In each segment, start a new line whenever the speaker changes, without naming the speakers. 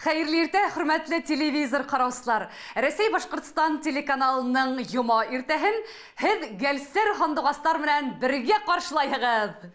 Xayrlı irte, hürmetli televizor қараусылар. Ресей Башқұртстан телеканалының юма иртехін хед гелсер хандуғастар менен бірге қаршылайығыз.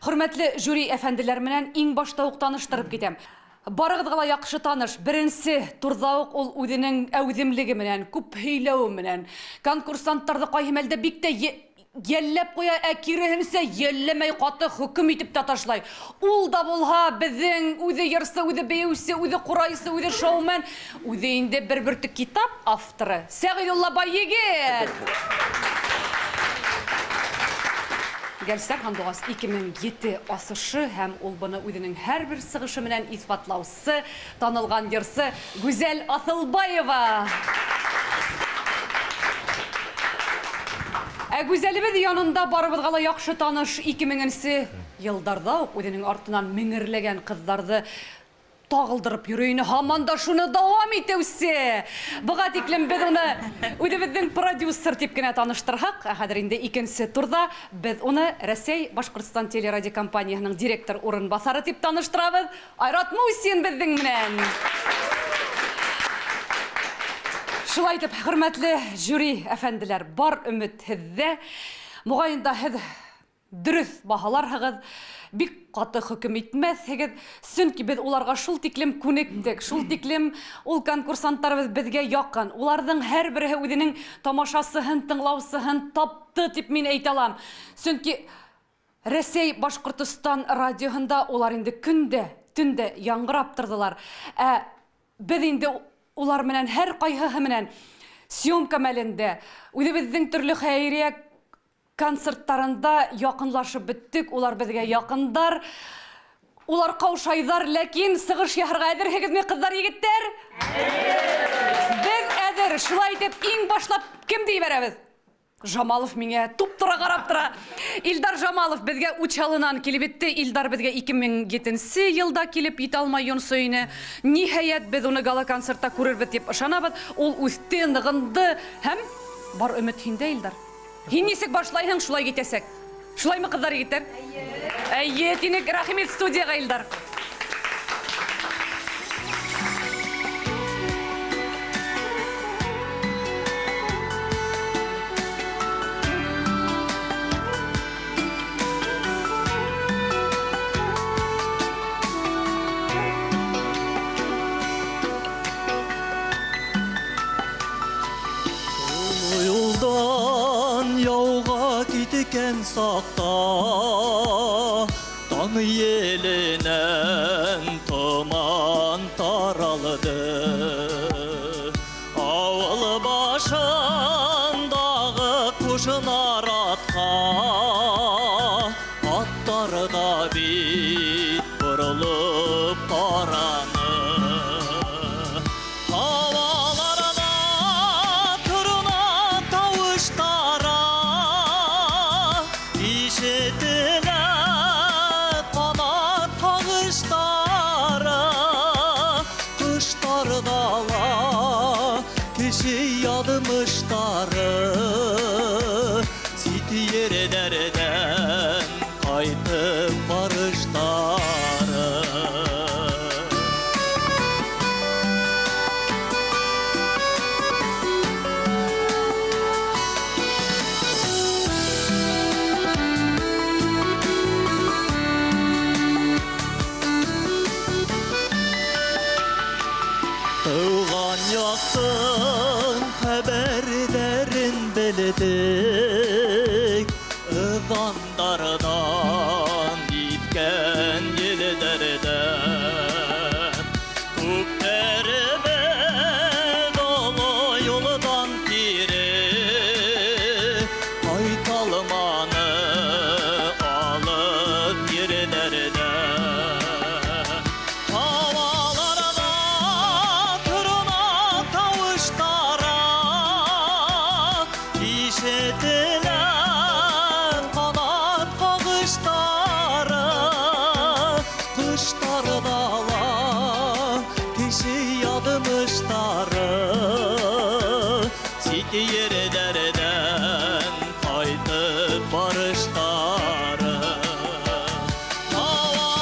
Hürmetli жюри әфәнделер менен иң башта ук таныштырып кетем. Барыгызга яхшы таныш. Беренче турда ук ул үзенең әүдемлеге менен, күп һөйләү менен, конкурсанттарды кайһымәлдә бик тә Yellep koya ekirehimse yellemey katı hüküm itip tataşlay. Ul da bulha bizin ude yarısı, ude beyusi, ude kurayısı, ude şovmen. Ude inde bir kitap avtırı. Seğilullah bayigit. Gelsek Handuğaz 2007 asışı hem ol bana udenin her bir sığışı menen ispatlauсы tanılgan yarısı Güzel Asılbayeva. Güzelibid yanında barыбызга яхшы таныш 2000-нче елларда үзенең артынан меңерләгән кызларды тагылдырып йөрөйне һаман да шуны дәвам итәүсе. Буга тиклем без уны үзебезнең продюсер дип кенә таныштырһак, хәзер инде икенче турда без уны Рәсәй Башкортстан телерадиокомпаниясының директор урынбасары дип таныштырабыз. Айрат Мусин безнең менән. Шулай итеп, хөрмәтле жюри әфәнделәр, бар өмет һездә. Мугаенда һез дөрес баһаларһыгыз, бик каты хөкем итмәсһегез, чөнки без уларга шул тиклем күнектек, шул тиклем ул конкурсанттарыбыз безгә якын. Уларның һәр бере үзенең тамашасын, тыңлаусыһын тапты дип мин әйтә алам. Чөнки Рәсәй Башкортстан радиоһында улар инде көндә, төндә яңгырап тордылар. Без инде Улар менән һәр кайһыһы менән съемка мәлендә үзебезнең төрле хәйрия концертларында якынлашып беттек. Улар безгә якындар. Улар каушайдар, ләкин сыгыш яһарга әзерһегезме, кызлар, егетләр? Без әзер. Шулай дип иң башлап кем ди берәбез? Жамалов миңа туп-тура карап тора. Илдар Жамалов безгә учалынан килеп итте. Илдар безгә 2007 елда килеп ит алмай юнсыйны. Ниһаят без уны гала концертта күрербез дип ышанабыз. Ул үсте, ныгынды һәм бар өмет һиндә, Илдар. Һин нисек башлайһың, шулай китәсәк. Шулаймы, кызлар, егетләр? Әйе, тинек рәхмәт студияга, Илдар.
Кен сақта таң елінен тұман таралды. Ауыл башындағы құшынар атқа аттарда бет бұрылып қараны. Yerlerden kaytıp barışları. Tuğan yaktın haberlerin bildik. Vandardan gitken yellerden Kupperime dolu yoldan biri Haytalmanı alıp yerlerden Havalarda turuna kavuştara işitiler yerlerden kaytıp barışları. Hava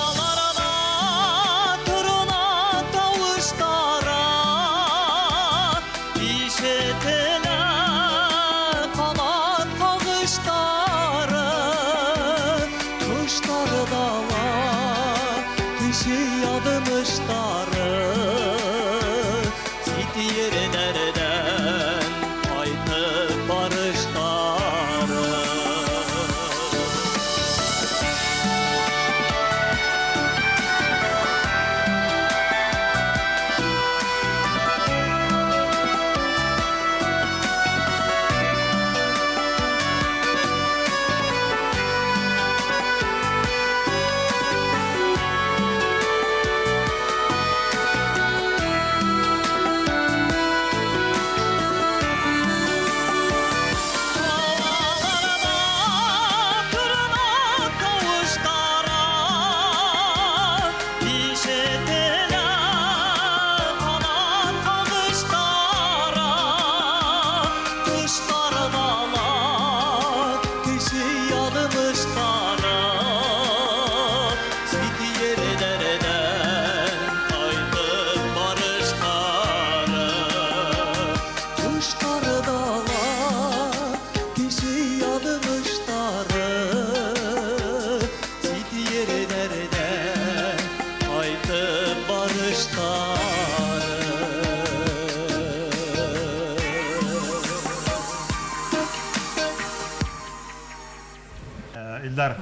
Илдар,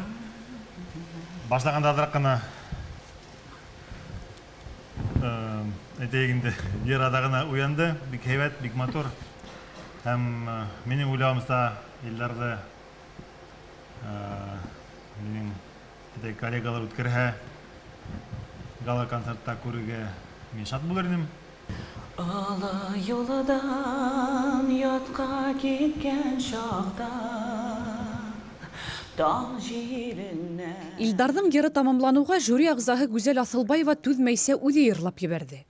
башлаганда азыраак гана этегинде жер адагына уянды, бик хейбет, бик мотор. Һәм менин уйлавымда Илдарды менин коллегалар үткәрһә гала концертта күрүгә мен шат булыр идем.
Ала юлдан ятка киткән шакта таң җиленә.
Илдарның йыры тамамлануга жюри агзаһы Гүзәл Асылбаева түҙмәйсә үҙе йырлап ебәрҙе.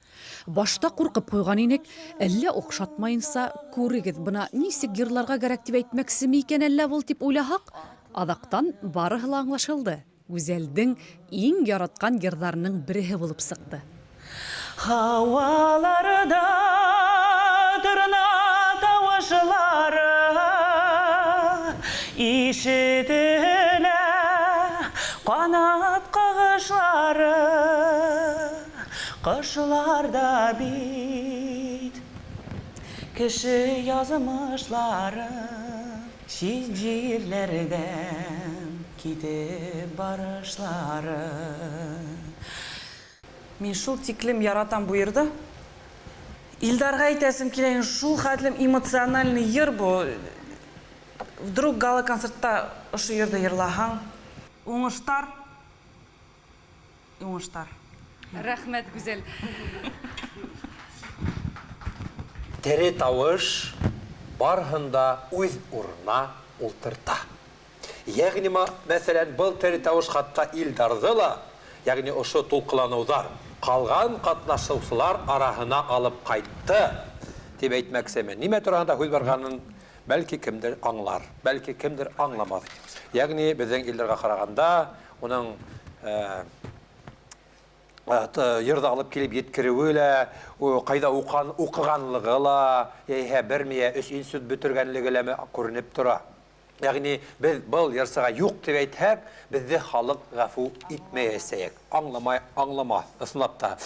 Башта ҡурҡып ҡуйған инек, әллә оҡшатмайынса, күрегеҙ, бына нисек йырларға кәрәк дип әйтмәксеме икән әллә был тип уйлаһаҡ, аҙаҡтан барыһы ла аңлашылды. Гүзәлдең иң яратҡан йырҙарының береһе булып сыҡты.
Һауаларда торна тауышлары ишетелә, ҡанат ҡағышлары, ҡошларда бит кеше язмышлары, сиз җирләрдән китеп барышлары. Мен шул тиклем яратам бу йырды. Илдарға әйтәсем килә, шул хәтлем эмоциональный йыр бу. Вдруг гала концертта ошо йырды йырлаһаң, уңыштар. Уңыштар.
Рәхмәт, Гүзәл.
Тере тауыш барһында үҙ урына ултырта. Ягъни, мәсәлән, был тере тауыш хатта Илдарҙы ла, ягъни ошо тулҡыланыуҙар ҡалған ҡатнашыусылар араһына алып ҡайтты тип әйтмәксемен. Нимә тураһында һүҙ барғанын бәлки кемдер аңлар, бәлки кемдер аңламаҫ. Ягъни беҙҙең Илдарға ҡарағанда уның йырҙы алып килеп еткереүе лә, ҡайҙа уҡығанлығы ла, йәйһә бер миә 3 институт бөтөргәнлеге лә күренеп тора. Ягъни беҙ был йырсыға юҡ тип әйтһәк, беҙҙе халыҡ ғәфү итмәйәсәйек. Аңламаҫ, ысынлап та.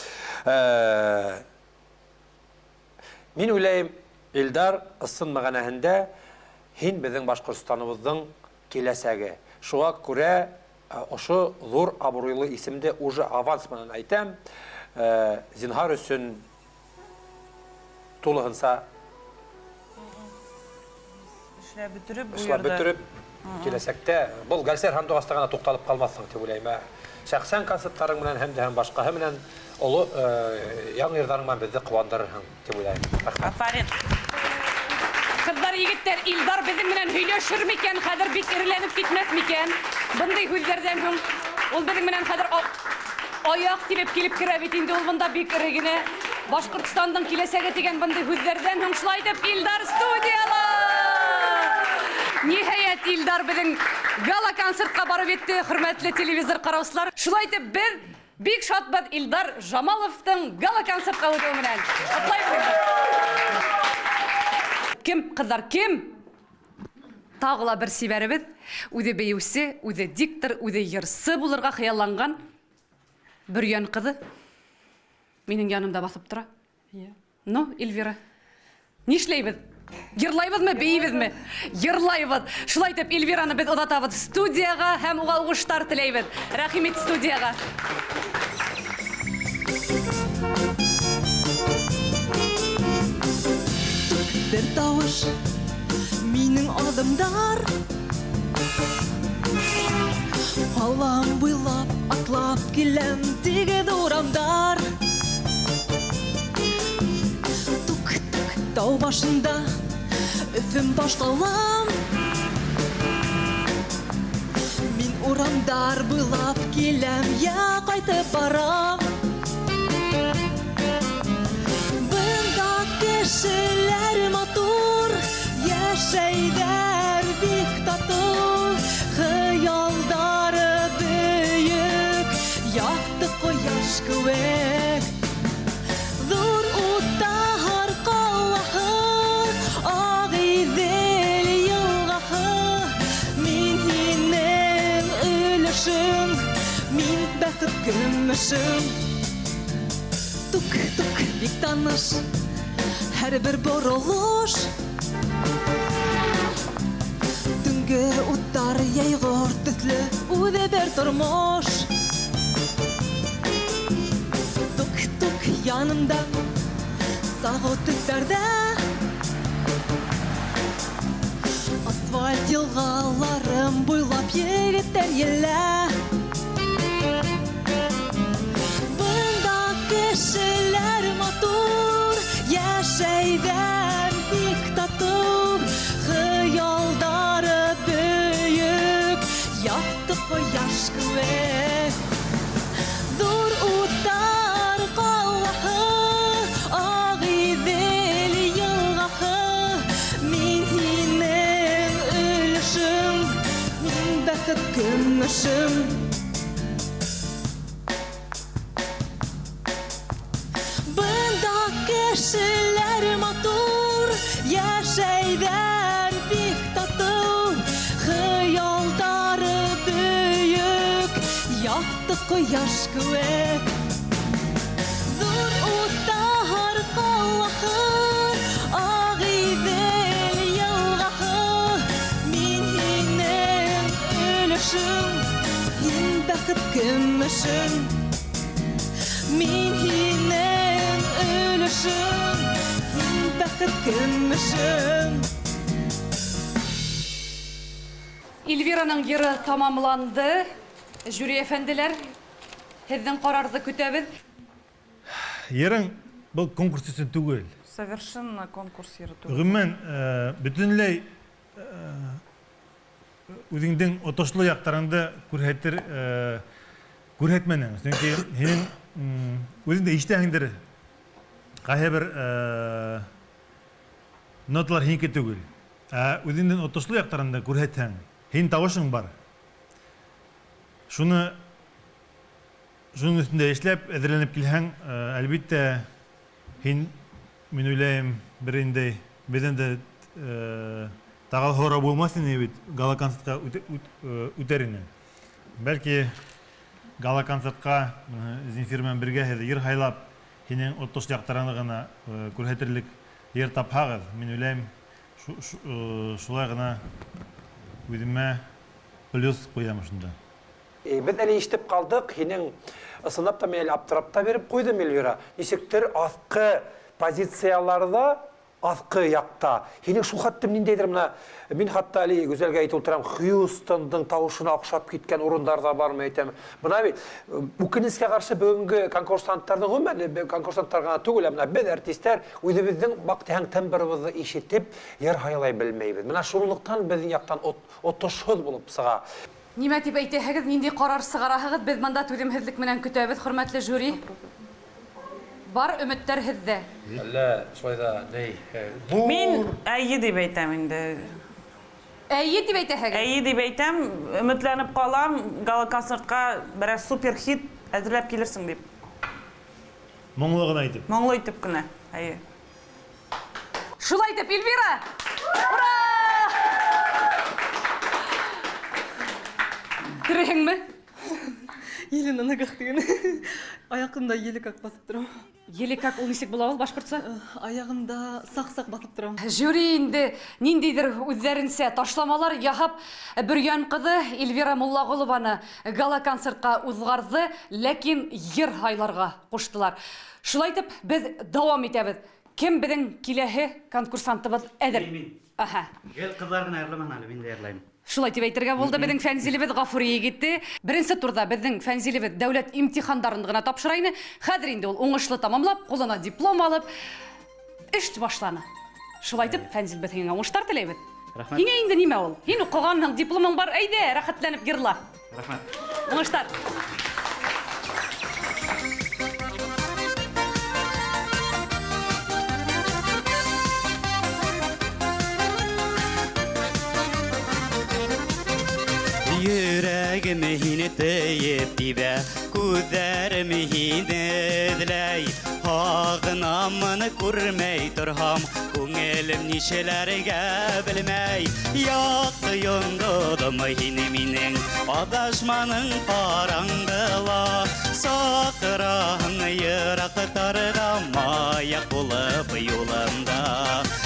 Мин уйлайым, Илдар, ысын мәғәнәһендә һин беҙҙең Башҡортостаныбыҙҙың киләсәге. Шуға күрә ошо ҙур абруйлы исемде уже аванс менән әйтәм. Зинһар өсөн тулыһынса эшләп бөтөрөп, киләсәктә был Гәлсәр Һандуғаста ғана туҡталып ҡалмаҫһың тип уйлайым. Шәхсән концерттарың менән һәм дә башҡаһы менән оло яңы йырҙарың менән беҙҙе ҡыуандырырһың тип уйлайым.
Афарин.
Ҡыҙҙар, егеттәр, Илдар беҙҙең менән һөйләшер микән, хәҙер бик эреләнеп китмәҫ микән? Бындай һүҙҙәрҙән һуң ул беҙҙең менән хәҙер аяҡ тибеп килеп керә бит инде, ул бында бик эре генә. Башҡортостандың киләсәге тигән бындай һүҙҙәрҙән һуң шулай итеп Илдар студияла! Ниһайәт, Илдар беҙҙең гала концертҡа барып етте, хөрмәтле телевизор ҡараусылар. Шулай итеп беҙ бик шатбыҙ Илдар Жамаловтың гала концертҡа үтеү менән. Аплайбыҙ. Кем, ҡыҙҙар, кем? Тағы ла бер сибәребеҙ. Үҙе бейеүсе, үҙе диктор, үҙе йырсы булырға хыялланған Бөрйән ҡыҙы минең янымда баҫып тора. Ну, Эльвира, нишләйбеҙ? Йырлайбыҙмы, бейебеҙме? Йырлайбыҙ. Шулай итеп, Эльвираны беҙ оҙатабыҙ студияға һәм уға уңыштар теләйбеҙ. Рәхим ит студияға.
Бер тауыш минең аҙымдар, алам буйлап атлап киләм тигеҙ урамдар. Тук-тук тау башында өфөм башҡалам, мин урамдар буйлап киләм, я ҡайтып барам. Бында кешеләр матур, йәшәйҙәр бик татыу, хыялдары бөйөк, яҡты ҡояш кеүек. Ҙур утта һарҡалаһы, Ағиҙел йылғаһы, мин һинең өлөшөң, мин бәхет көмөшөң. Тук-тук бик таныш һәр бер боролош, төнгө уттар йәйғор төҫ төсле үзе бер тормыш. Тук-тук янымда, сағу түктерді. Асфальт елғаларым буйлап егеттер елі. Бұнда кешелер матур, яшәйдәр бик тату, хыялдары бөйек, якты кояш кебек. Зур утар каллаһы, Агыйдел елгаһы, мин һинең өлешең, мин бәхет көмешең. Кешелер матур, яшәйдәр бик тату, хыялдары бөйек, якты кояш кебек. Зур утар каллаһы, Агыйдел елгаһы, мин һинең өлешең, һин бәхет көмешең. Мин һинең өлешең, һин бәхет көмешең.
Эльвираның йыры тамамланды. Жюри әфәнделәр, һеҙҙең ҡарарҙы көтәбеҙ.
Йырың был конкурс өсөн түгел.
Совершенно конкурс йыры түгел.
Ғөмүмән, бөтөнләй үҙеңдең отошло яҡтарыңды күрһәтмәнең. Сөнки һинең өзіңді иштәһеңдер, ҡайһы бер ноталар һинеке түгел. Үҙеңдең отошло яҡтарында күрһәтһәң, һин тауышың бар. Шуның өҫтөндә эшләп, әҙерләнеп килһәң, әлбиттә, һин, мин уйлайым, бер инде беҙҙән дә тағал һора булмаҫ ине бит, гала-концертҡа үтәр ине. Бәлки, гала-концертҡа Зинфир менән бергә һеҙ йыр һайлап, һинең отош яҡтарыңды ғына күрһәтерлек йыр тапһағыҙ. Мин уйлайым, шулай ғына үҙемә плюс ҡуям шунда.
Беҙ әле ишетеп ҡалдыҡ, һинең ысынлап та мен әле аптырап та биреп ҡуйҙым, Эльвира. Нисектер аҫҡы позицияларҙа, аҫҡы яҡта. Һинең шул хаттым ниндәйҙер мына, мин хатта әле гүзәлгә әйтеп ултырам, Хьюстондың тауышына оҡшап киткән урындарҙа бармы әйтәм. Бына бит, үкенескә ҡаршы бөгөнгө конкурсанттарҙың ғөмүмән, конкурсанттар ғына түгел, мына беҙ артистәр үҙебеҙҙең баҡтиһәң тембрыбыҙҙы ишетеп, йыр һайлай белмәйбеҙ. Менә шунлыҡтан беҙҙең яҡтан отошһоҙ булып сыға.
Нимә тип әйтәһегеҙ, нинди ҡарар сығараһығыҙ, беҙ бында түҙемһеҙлек менән көтәбеҙ, хөрмәтле жюри. Бар өмөттәр һеҙҙә.
Әллә, шулайҙа,
Мин әйе дип әйтәм инде.
Әйе дип әйтәһегеҙ.
Әйе дип әйтәм, өмөтләнеп ҡалам, гала-концертҡа берәй супер хит әҙерләп килерсең дип.
Моңло ғына әйтеп.
Моңло итеп кенә, әйе.
Шулай итеп, Эльвира! Ура! Тиреһеңме?
Елена ногах деген. Аяғымда елікак басып тұрам.
Елікак ул нисек була ул башҡортса?
Аяғымда саҡ-саҡ басып тұрам.
Жюри инде ниндейҙер үҙҙәренсә ташламалар яһап, Бөрйән ҡыҙы Эльвира Муллағолованы гала-концертҡа уҙғарҙы, ләкин йыр һайларға ҡуштылар. Шулай итеп, беҙ дауам итәбеҙ. Кем беҙҙең киләһе конкурсантыбыҙ әҙер?
Гел ҡыҙҙар ғына йырламаһын әле, мин дә йырлайым.
Шулай тип әйтергә булды беҙҙең Фәнзилебеҙ Ғафури егете. Беренсе турҙа беҙҙең Фәнзилебеҙ дәүләт имтихандарын ғына тапшырайны. Хәҙер инде ул уңышлы тамамлап, ҡулына диплом алып, эш башланы. Шулай тип Фәнзилебеҙ һиңә уңыштар теләйбеҙ.
Рәхмәт.
Һиңә инде нимә ул? Һин уҡығанһың, дипломың бар, әйҙә, рәхәтләнеп йырла.
Рәхмәт.
Уңыштар.
Йөрәгем һине тыйып тибә, күҙҙәрем һине эҙләй. Һағынамын күрмәй торһам, күңелем нишеләргә белмәй. Яҡты йондоҙом һине минең, аҙашманың ҡараңғыла. Саҡыраһың йыраҡтарға, маяҡ булып юлымда.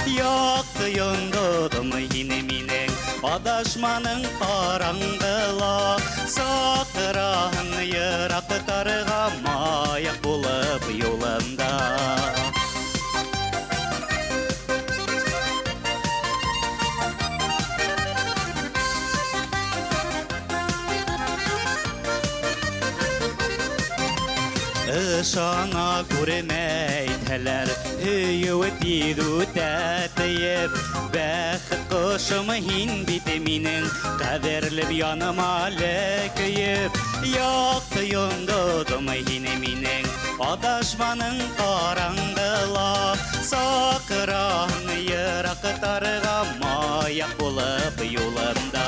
Яҡты йондоҙом һине минең, Адашманың қараңғыла, сақырағын ерақтарға маяқ болып yolunda. Işana görmeyteler, hüyüt yidu tətiyip, bəxit qışımı hin bitiminin, qədirlib yanıma ləkiyip, yaktı yondudım hineminin, adaşmanın qarangıla, sakıran yıraqtarğa mayak olub yolunda,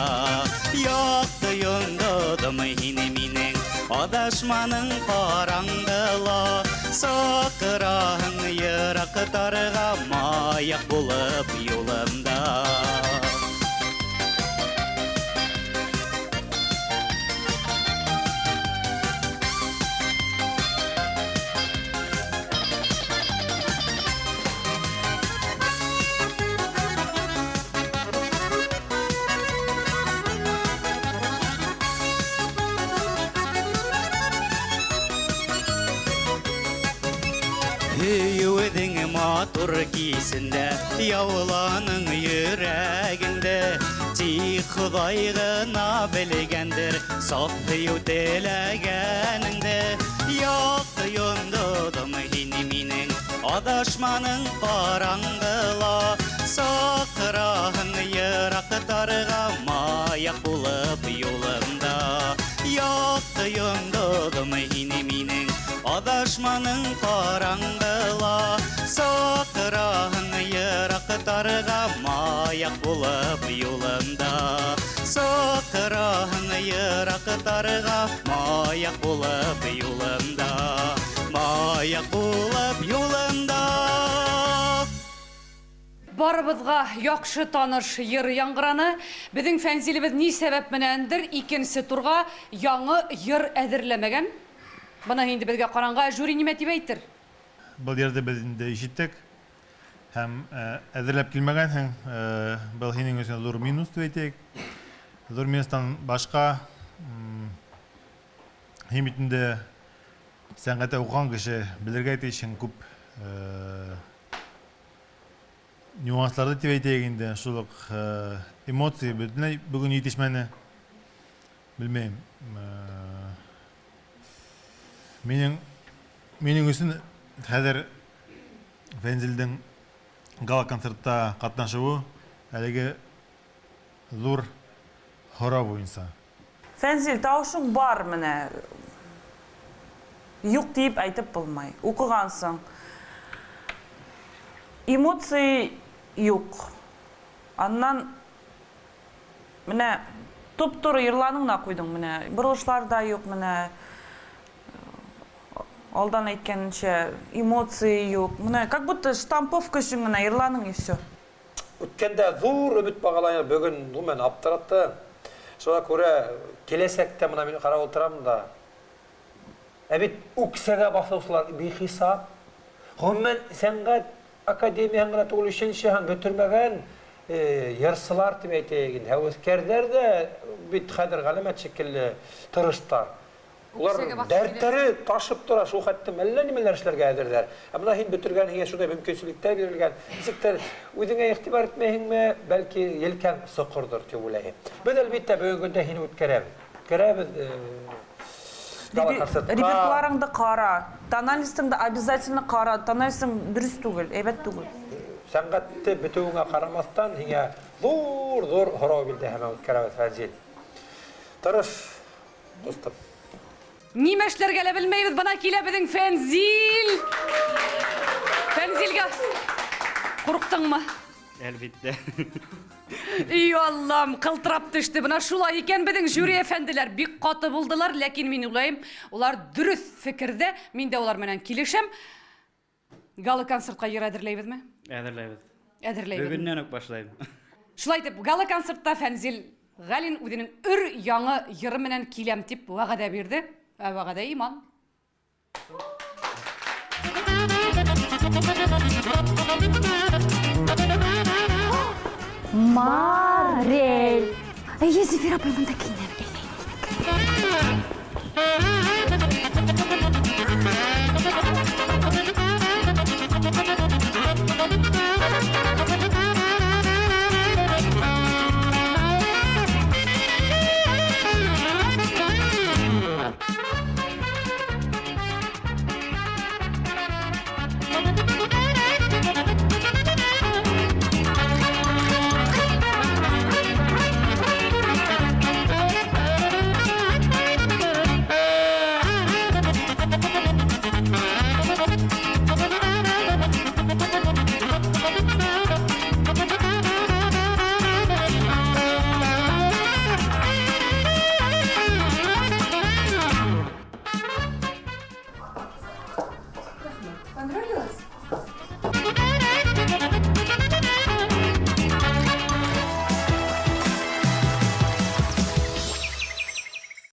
yaktı yondudım hineminin, Adaşmanın qarangıla, sakırağın yıraqtarğa mayak болып yolunda. Hüyüdün matur kisinde, yavlanın yüreğinde, Ti Xudayğına bilgendir, saf hüyü dilegeninde, Yaktı yondudım hiniminin, adaşmanın qarangıla, Sakırağın yıraqtarğa mayak olub yolunda, Yaktı yondudım hiniminin, Adaşmanın qarangıla, sakırağın yıraqtarğa mayak olub yolunda, sakırağın yıraqtarğa mayak olub yolunda, mayak olub yolunda.
Барыбызға яқшы таныш йыр яңғыраны. Біздің фәнзилебіз не сәбәп менәндер икенсе турға яңы йыр әзірләмәгән. Бына инде безгә каранга жюри нимә дип әйтер?
Бұл жерде біз инде ишеттек, һәм әзерләп килмәгән, һәм бұл һинең өчен зур минус дип әйтәйек. Зур минустан башка һин бит инде сәнгатьтә укыган кеше белергә тиешен күп нюансларды дип әйтәйек инде. Шул эмоция бөтенләй бүген итешмәне. Белмәйм. Менің үшін хәзер Фәнзилдің гала концертта катнашуы әлеге зур хора буенча.
Фәнзил, таушың бар менә. Юк дип әйтеп булмай. Укыгансың. Эмоция юк. Аннан менә туп-туры йырланыңна куйдың менә. Бурылышлар да юк менә. Алдан әйткәнчә эмоция юк. Менә как будто штамповка өчен генә йырланың и все.
Үткәндә зур өмет багалайны бүген мен аптыратты. Шуңа күрә киләсәктә менә мин карап утырам да. Бит үксәгә басучылар бихисап. Гомумән сәнгать академиясында түгел ишенчән бөтөрмәгән ярсылар дип әйтәйек. Хәвескәрләр дә бит хәзер галәмәт шикелле тырыштар. Улар дәртләре ташып тора, шул хәттә әллә нимәләр эшләргә әзерләр. Менә һин бөтергән һиңа шундай мөмкинлекләр бирелгән. Ничектер үзеңә игътибар итмәһеңме, бәлки елкән сокырдыр дип уйлыйм. Без әлбәттә бүгенгә һине үткәрәбез. Керәбез
репертуарыңды кара, тональностыңды обязательно кара, тональностың дөрес түгел, әйбәт түгел.
Сәнгатьте бетүеңә карамастан һиңа зур хорау билде һәм үткәрәбез Фәнзил. Тырыш, достым.
Нимә эшләргә лә белмәйбез, бына килә безнең Фәнзил. Фәнзилгә курыктыңмы?
Әлбәттә.
И Аллам, кылтырап төште. Бына шулай икән безнең жюри әфәнделәр бик каты булдылар, ләкин мин уйлыйм, улар дөрес фикердә, мин дә улар менән килешәм. Гала концертка йыр әзерләйбезме?
Әзерләйбез.
Әзерләйбез.
Бүгеннән үк башлайбыз.
Шулай дип, гала концертта Фәнзил Галин үзенең өр яңы йыры менән киләм дип вәгъдә бирде. Вәгъдә иман.
Марель. Зефира апай мында кейінем.